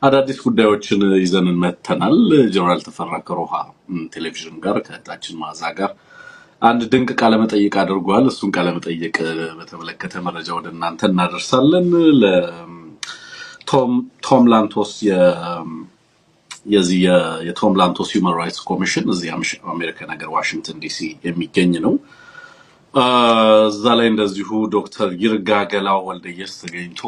አዳዲስ ጉዳዮችን ይዘን መተናል። ጀነራል ተፈራ ከሮሃ ቴሌቪዥን ጋር ከታችን ማዛ ጋር አንድ ድንቅ ቃለ መጠይቅ አድርጓል። እሱን ቃለ መጠይቅ በተመለከተ መረጃ ወደ እናንተ እናደርሳለን። ለቶም ላንቶስ የቶም ላንቶስ ሂውማን ራይትስ ኮሚሽን እዚህ አሜሪካ ነገር ዋሽንግተን ዲሲ የሚገኝ ነው። እዛ ላይ እንደዚሁ ዶክተር ይርጋ ገላው ወልደየስ ተገኝቶ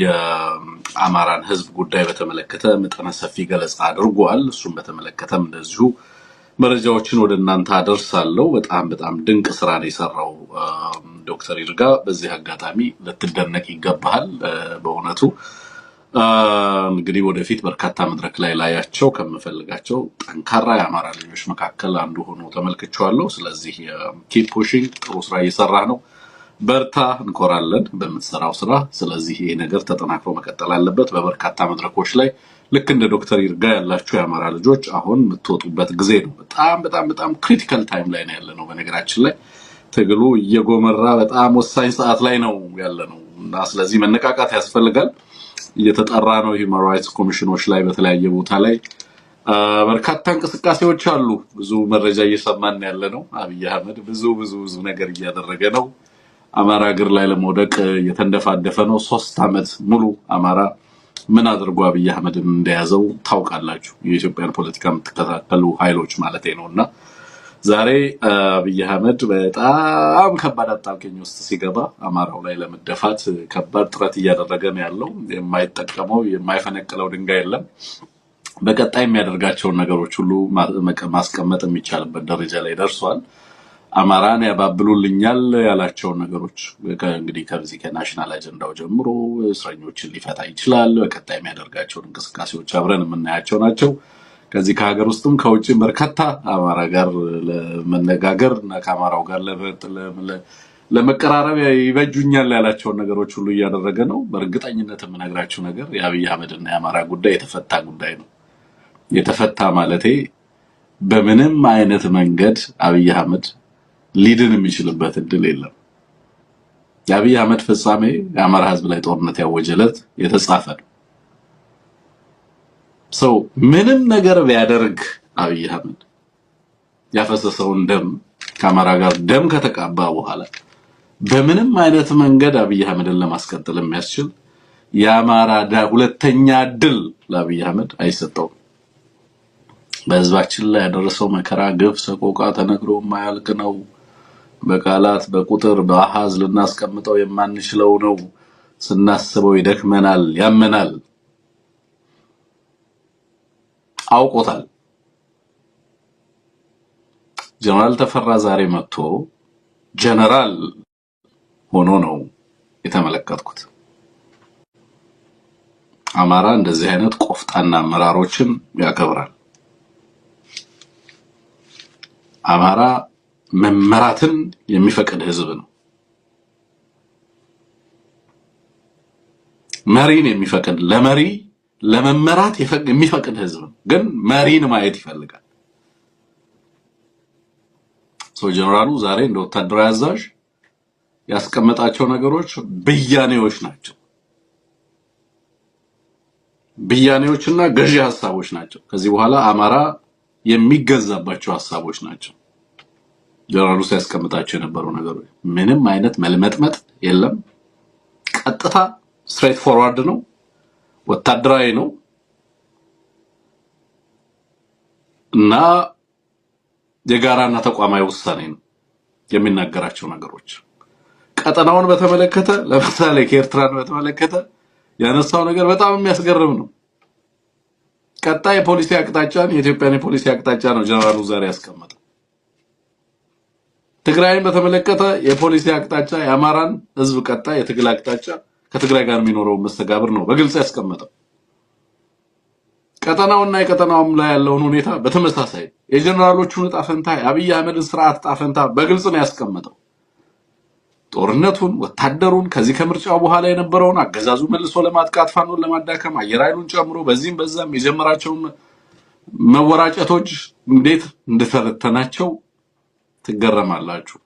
የአማራን ህዝብ ጉዳይ በተመለከተ መጠነ ሰፊ ገለጻ አድርጓል። እሱን በተመለከተም እንደዚሁ መረጃዎችን ወደ እናንተ አደርሳለሁ። በጣም ድንቅ ስራ ነው የሰራው ዶክተር ይርጋ። በዚህ አጋጣሚ ልትደነቅ ይገባል በእውነቱ። እንግዲህ ወደፊት በርካታ መድረክ ላይ ላያቸው ከምፈልጋቸው ጠንካራ የአማራ ልጆች መካከል አንዱ ሆኖ ተመልክቻለሁ። ስለዚህ ኪፕ ፑሺንግ፣ ጥሩ ስራ እየሰራ ነው። በርታ፣ እንኮራለን በምትሰራው ስራ። ስለዚህ ይሄ ነገር ተጠናክሮ መቀጠል አለበት። በበርካታ መድረኮች ላይ ልክ እንደ ዶክተር ይርጋ ያላችሁ የአማራ ልጆች አሁን የምትወጡበት ጊዜ ነው። በጣም ክሪቲካል ታይም ላይ ነው ያለነው። በነገራችን ላይ ትግሉ እየጎመራ በጣም ወሳኝ ሰዓት ላይ ነው ያለነው እና ስለዚህ መነቃቃት ያስፈልጋል። እየተጠራ ነው ሂውማን ራይትስ ኮሚሽኖች ላይ በተለያየ ቦታ ላይ በርካታ እንቅስቃሴዎች አሉ። ብዙ መረጃ እየሰማን ያለ ነው። አብይ አህመድ ብዙ ነገር እያደረገ ነው። አማራ እግር ላይ ለመውደቅ እየተንደፋደፈ ነው። 3 አመት ሙሉ አማራ ምን አድርጎ አብይ አህመድን እንደያዘው ታውቃላችሁ። የኢትዮጵያን ፖለቲካ የምትከታተሉ ኃይሎች ማለት ነውና ዛሬ አብይ አህመድ በጣም ከባድ አጣብቂኝ ውስጥ ሲገባ አማራው ላይ ለመደፋት ከባድ ጥረት እያደረገ ነው ያለው። የማይጠቀመው የማይፈነቅለው ድንጋይ የለም። በቀጣይ የሚያደርጋቸውን ነገሮች ሁሉ ማስቀመጥ የሚቻልበት ደረጃ ላይ ደርሷል። አማራን ያባብሉልኛል ያላቸውን ነገሮች እንግዲህ ከዚህ ከናሽናል አጀንዳው ጀምሮ እስረኞችን ሊፈታ ይችላል። በቀጣይ የሚያደርጋቸውን እንቅስቃሴዎች አብረን የምናያቸው ናቸው። ከዚህ ከሀገር ውስጥም ከውጭም በርካታ አማራ ጋር ለመነጋገር እና ከአማራው ጋር ለመቀራረብ ይበጁኛል ያላቸውን ነገሮች ሁሉ እያደረገ ነው። በእርግጠኝነት የምነግራችሁ ነገር የአብይ አህመድና የአማራ ጉዳይ የተፈታ ጉዳይ ነው። የተፈታ ማለቴ በምንም አይነት መንገድ አብይ አህመድ ሊድን የሚችልበት እድል የለም። የአብይ አህመድ ፍጻሜ የአማራ ህዝብ ላይ ጦርነት ያወጀለት የተጻፈ ነው። ሰው ምንም ነገር ቢያደርግ አብይ አህመድ ያፈሰሰውን ደም ከአማራ ጋር ደም ከተቃባ በኋላ በምንም አይነት መንገድ አብይ አህመድን ለማስቀጠል የሚያስችል የአማራ ሁለተኛ እድል ለአብይ አህመድ አይሰጠውም። በህዝባችን ላይ ያደረሰው መከራ፣ ግፍ፣ ሰቆቃ ተነግሮ የማያልቅ ነው። በቃላት በቁጥር በአሃዝ ልናስቀምጠው የማንችለው ነው። ስናስበው ይደክመናል፣ ያመናል። አውቆታል። ጀነራል ተፈራ ዛሬ መጥቶ ጀነራል ሆኖ ነው የተመለከትኩት። አማራ እንደዚህ አይነት ቆፍጣና አመራሮችን ያከብራል። አማራ መመራትን የሚፈቅድ ህዝብ ነው። መሪን የሚፈቅድ ለመመራት የሚፈቅድ ህዝብ ነው። ግን መሪን ማየት ይፈልጋል። ጀነራሉ ዛሬ እንደ ወታደራዊ አዛዥ ያስቀመጣቸው ነገሮች ብያኔዎች ናቸው። ብያኔዎችና ገዢ ሐሳቦች ናቸው። ከዚህ በኋላ አማራ የሚገዛባቸው ሐሳቦች ናቸው። ጀነራሉ ሲያስቀምጣቸው የነበሩ ነገሮች ምንም አይነት መልመጥመጥ የለም። ቀጥታ ስትሬት ፎርዋርድ ነው። ወታደራዊ ነው እና የጋራና ተቋማዊ ውሳኔ ነው የሚናገራቸው ነገሮች። ቀጠናውን በተመለከተ ለምሳሌ ከኤርትራን በተመለከተ ያነሳው ነገር በጣም የሚያስገርም ነው። ቀጣይ የፖሊሲ አቅጣጫን የኢትዮጵያን የፖሊሲ አቅጣጫ ነው ጀነራሉ ዛሬ ያስቀመጠው። ትግራይን በተመለከተ የፖሊሲ አቅጣጫ የአማራን ህዝብ ቀጣይ የትግል አቅጣጫ ከትግራይ ጋር የሚኖረው መስተጋብር ነው በግልጽ ያስቀመጠው። ቀጠናውና የቀጠናውም ላይ ያለውን ሁኔታ በተመሳሳይ የጀነራሎቹን ዕጣ ፈንታ የአብይ አህመድን ስርዓት ዕጣ ፈንታ በግልጽ ነው ያስቀመጠው። ጦርነቱን፣ ወታደሩን፣ ከዚህ ከምርጫው በኋላ የነበረውን አገዛዙ መልሶ ለማጥቃት ፋኖን ለማዳከም አየር ኃይሉን ጨምሮ በዚህም በዛም የጀመራቸውን መወራጨቶች እንዴት እንደተረተናቸው ትገረማላችሁ።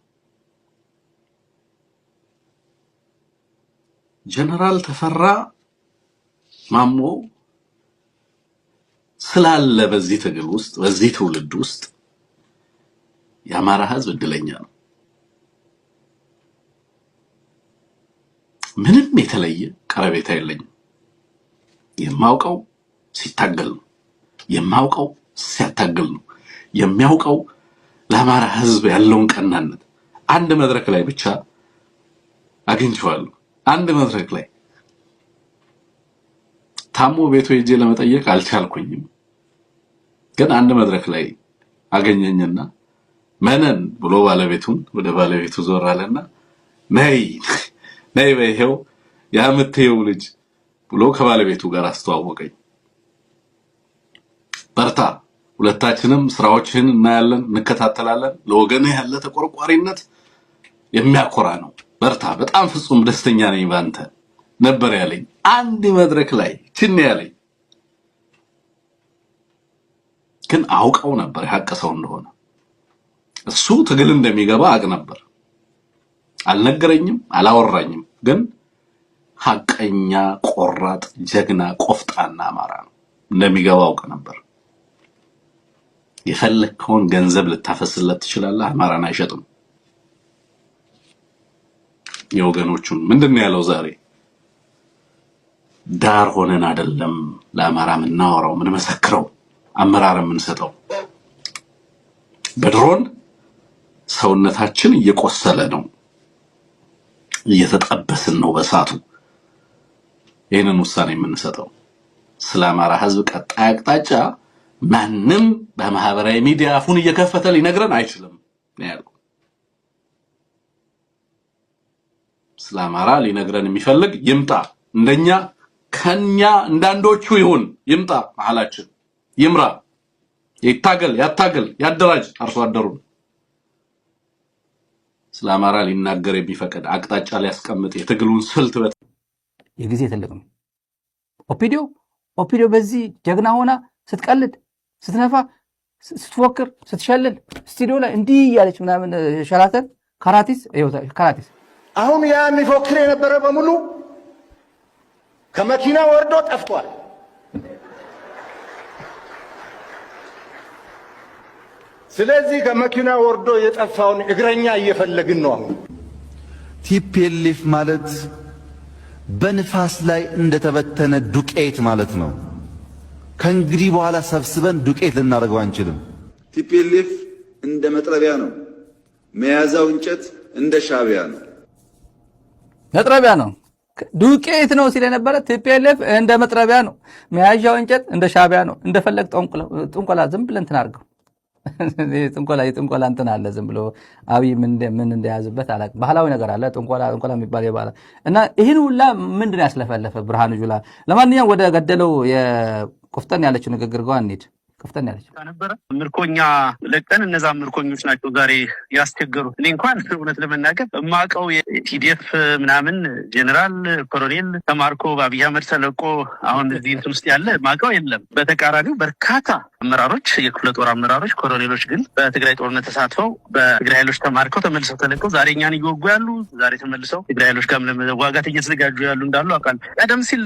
ጀነራል ተፈራ ማሞ ስላለ በዚህ ትግል ውስጥ በዚህ ትውልድ ውስጥ የአማራ ህዝብ እድለኛ ነው። ምንም የተለየ ቀረቤታ የለኝም። የማውቀው ሲታገል ነው። የማውቀው ሲያታገል ነው። የሚያውቀው ለአማራ ህዝብ ያለውን ቀናነት አንድ መድረክ ላይ ብቻ አግኝቼዋለሁ። አንድ መድረክ ላይ ታሞ ቤቱ ሄጄ ለመጠየቅ አልቻልኩኝም። ግን አንድ መድረክ ላይ አገኘኝና መነን ብሎ ባለቤቱን ወደ ባለቤቱ ዞር አለና ነይ በይሄው ያምትየው ልጅ ብሎ ከባለቤቱ ጋር አስተዋወቀኝ። በርታ፣ ሁለታችንም ስራዎችን እናያለን፣ እንከታተላለን። ለወገንህ ያለ ተቆርቋሪነት የሚያኮራ ነው። በርታ፣ በጣም ፍጹም ደስተኛ ነኝ ባንተ ነበር ያለኝ። አንድ መድረክ ላይ ችን ያለኝ ግን አውቀው ነበር ያቀሰው እንደሆነ። እሱ ትግል እንደሚገባ አቅ ነበር። አልነገረኝም፣ አላወራኝም። ግን ሐቀኛ፣ ቆራጥ፣ ጀግና፣ ቆፍጣና አማራ ነው እንደሚገባ አውቅ ነበር። የፈለከውን ገንዘብ ልታፈስለት ትችላለህ፣ አማራን አይሸጥም። የወገኖቹን ምንድነው ያለው ዛሬ? ዳር ሆነን አይደለም ለአማራ ምናወራው ምን መሰክረው አመራር የምንሰጠው። በድሮን ሰውነታችን እየቆሰለ ነው፣ እየተጠበስን ነው በሳቱ። ይሄንን ውሳኔ የምንሰጠው ስለ አማራ ህዝብ ቀጣይ አቅጣጫ ማንም በማህበራዊ ሚዲያ አፉን እየከፈተ ሊነግረን አይችልም ነው ያለው። ስለ አማራ ሊነግረን የሚፈልግ ይምጣ፣ እንደኛ ከኛ እንዳንዶቹ ይሁን፣ ይምጣ፣ መሐላችን ይምራ፣ ይታገል፣ ያታገል፣ ያደራጅ አርሶ አደሩን። ስለ አማራ ሊናገር የሚፈቅድ አቅጣጫ ሊያስቀምጥ የትግሉን ስልት የጊዜ ትልቅ ነው። ኦፒዲዮ በዚህ ጀግና ሆና ስትቀልድ፣ ስትነፋ፣ ስትፎክር፣ ስትሸልል ስቱዲዮ ላይ እንዲህ ያለች ምናምን ሸራተን ካራቲስ አሁን ያ የሚፎክር የነበረ በሙሉ ከመኪና ወርዶ ጠፍቷል። ስለዚህ ከመኪና ወርዶ የጠፋውን እግረኛ እየፈለግን ነው። አሁን ቲፒኤልኤፍ ማለት በንፋስ ላይ እንደተበተነ ዱቄት ማለት ነው። ከእንግዲህ በኋላ ሰብስበን ዱቄት ልናደርገው አንችልም። ቲፒኤልኤፍ እንደ መጥረቢያ ነው፣ መያዛው እንጨት እንደ ሻቢያ ነው። መጥረቢያ ነው፣ ዱቄት ነው ሲል የነበረ ቲፒኤልኤፍ እንደ መጥረቢያ ነው፣ መያዣው እንጨት እንደ ሻቢያ ነው። እንደፈለግ ጥንቆላ ዝም ብለን እንትን አድርገው ጥንቆላ እንትን አለ። ዝም ብሎ አብይ ምን እንደያዝበት አላውቅም። ባህላዊ ነገር አለ ጥንቆላ የሚባል ይባላ እና ይህን ሁላ ምንድን ያስለፈለፈ ብርሃኑ ጁላ። ለማንኛውም ወደ ገደለው የቆፍጠን ያለችው ንግግር ጋር እንሂድ። ከፍተኛ ያለች ነበረ ምርኮኛ ለቀን እነዛ ምርኮኞች ናቸው ዛሬ ያስቸገሩት። እኔ እንኳን እውነት ለመናገር የማውቀው የቲዲኤፍ ምናምን ጀነራል ኮሎኔል ተማርኮ በአብይ አህመድ ተለቆ አሁን እዚህ እንትን ውስጥ ያለ ማውቀው የለም። በተቃራኒው በርካታ አመራሮች፣ የክፍለ ጦር አመራሮች፣ ኮሎኔሎች ግን በትግራይ ጦርነት ተሳትፈው በትግራይ ኃይሎች ተማርከው ተመልሰው ተለቀው ዛሬ እኛን እየወጉ ያሉ፣ ዛሬ ተመልሰው ትግራይ ኃይሎች ጋር ለመዋጋት እየተዘጋጁ ያሉ እንዳሉ አውቃለሁ። ቀደም ሲል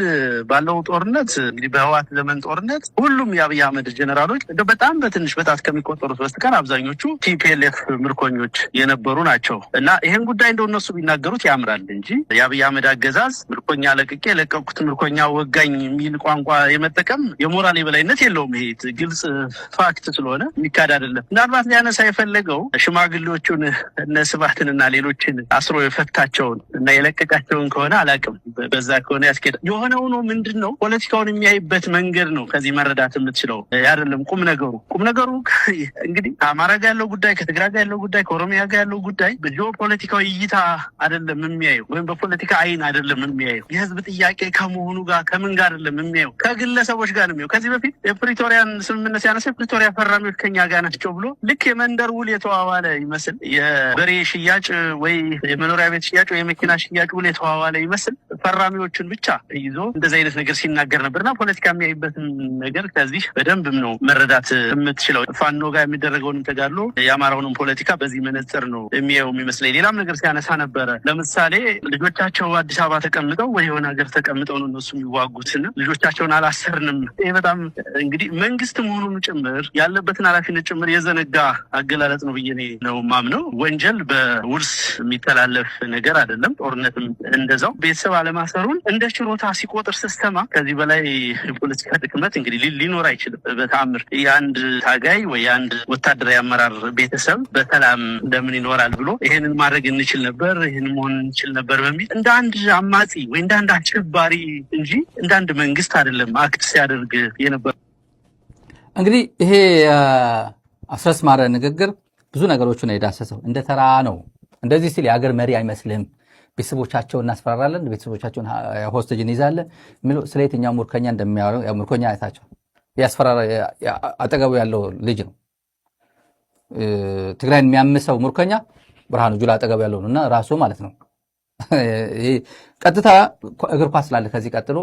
ባለው ጦርነት እንግዲህ በህወሓት ዘመን ጦርነት ሁሉም የአብይ አህመድ ጀነራሎች በጣም በትንሽ በጣት ከሚቆጠሩት በስተቀር አብዛኞቹ ቲፒኤልኤፍ ምርኮኞች የነበሩ ናቸው እና ይህን ጉዳይ እንደው እነሱ ቢናገሩት ያምራል እንጂ የአብይ አህመድ አገዛዝ ምርኮኛ ለቅቄ የለቀቁት ምርኮኛ ወጋኝ የሚል ቋንቋ የመጠቀም የሞራል የበላይነት የለውም። ይሄ ግልጽ ፋክት ስለሆነ የሚካድ አይደለም። ምናልባት ሊያነሳ የፈለገው ሽማግሌዎቹን እነ ስብሃትንና ሌሎችን አስሮ የፈታቸውን እና የለቀቃቸውን ከሆነ አላውቅም። በዛ ከሆነ ያስኬዳል። የሆነው ነው ምንድን ነው ፖለቲካውን የሚያይበት መንገድ ነው ከዚህ መረዳት የምትችለው አይደለም። ቁም ነገሩ እንግዲህ ከአማራ ጋር ያለው ጉዳይ፣ ከትግራይ ጋር ያለው ጉዳይ፣ ከኦሮሚያ ጋር ያለው ጉዳይ በጂኦፖለቲካዊ እይታ አይደለም የሚያየው፣ ወይም በፖለቲካ አይን አይደለም የሚያየው። የህዝብ ጥያቄ ከመሆኑ ጋር ከምን ጋር አይደለም የሚያየው፣ ከግለሰቦች ጋር ነው የሚያየው። ከዚህ በፊት የፕሪቶሪያን ስምምነት በዋናነት ያነሳው ፕሪቶሪያ ፈራሚዎች ከኛ ጋር ናቸው ብሎ ልክ የመንደር ውል የተዋዋለ ይመስል የበሬ ሽያጭ ወይ የመኖሪያ ቤት ሽያጭ ወይ የመኪና ሽያጭ ውል የተዋዋለ ይመስል ፈራሚዎቹን ብቻ ይዞ እንደዚህ አይነት ነገር ሲናገር ነበርና ፖለቲካ የሚያይበትን ነገር ከዚህ በደንብም ነው መረዳት የምትችለው። ፋኖ ጋር የሚደረገውን ተጋድሎ የአማራውንም ፖለቲካ በዚህ መነጽር ነው የሚያየው የሚመስለኝ። ሌላም ነገር ሲያነሳ ነበረ። ለምሳሌ ልጆቻቸው አዲስ አበባ ተቀምጠው ወይ የሆነ ሀገር ተቀምጠው ነው እነሱ የሚዋጉትና ልጆቻቸውን አላሰርንም። ይሄ በጣም እንግዲህ መንግስት መሆኑን ጭምር ያለበትን ኃላፊነት ጭምር የዘነጋ አገላለጽ ነው ብዬ ነው ማምነው። ወንጀል በውርስ የሚተላለፍ ነገር አይደለም። ጦርነትም እንደዛው። ቤተሰብ አለማሰሩን እንደ ችሮታ ሲቆጥር ስትሰማ ከዚህ በላይ የፖለቲካ ድክመት እንግዲህ ሊኖር አይችልም በተአምር። የአንድ ታጋይ ወይ የአንድ ወታደራዊ አመራር ቤተሰብ በሰላም ለምን ይኖራል ብሎ ይሄንን ማድረግ እንችል ነበር፣ ይሄንን መሆን እንችል ነበር በሚል እንደ አንድ አማጺ ወይ እንደ አንድ አሸባሪ እንጂ እንደ አንድ መንግስት አይደለም አክት ሲያደርግ የነበር። እንግዲህ ይሄ አስረስ ማረ ንግግር ብዙ ነገሮችን የዳሰሰው እንደ ተራ ነው። እንደዚህ ሲል የሀገር መሪ አይመስልም። ቤተሰቦቻቸውን እናስፈራራለን፣ ቤተሰቦቻቸውን ሆስቴጅ እንይዛለን የሚለው ስለ የትኛው ሙርከኛ እንደሚያወራው ያው ሙርከኛ አይታቸው ያስፈራራ አጠገቡ ያለው ልጅ ነው። ትግራይን የሚያምሰው ሙርከኛ ብርሃኑ ጁላ አጠገቡ ያለው ነውና ራሱ ማለት ነው። ቀጥታ እግር ኳስ ስላለ ከዚህ ቀጥሎ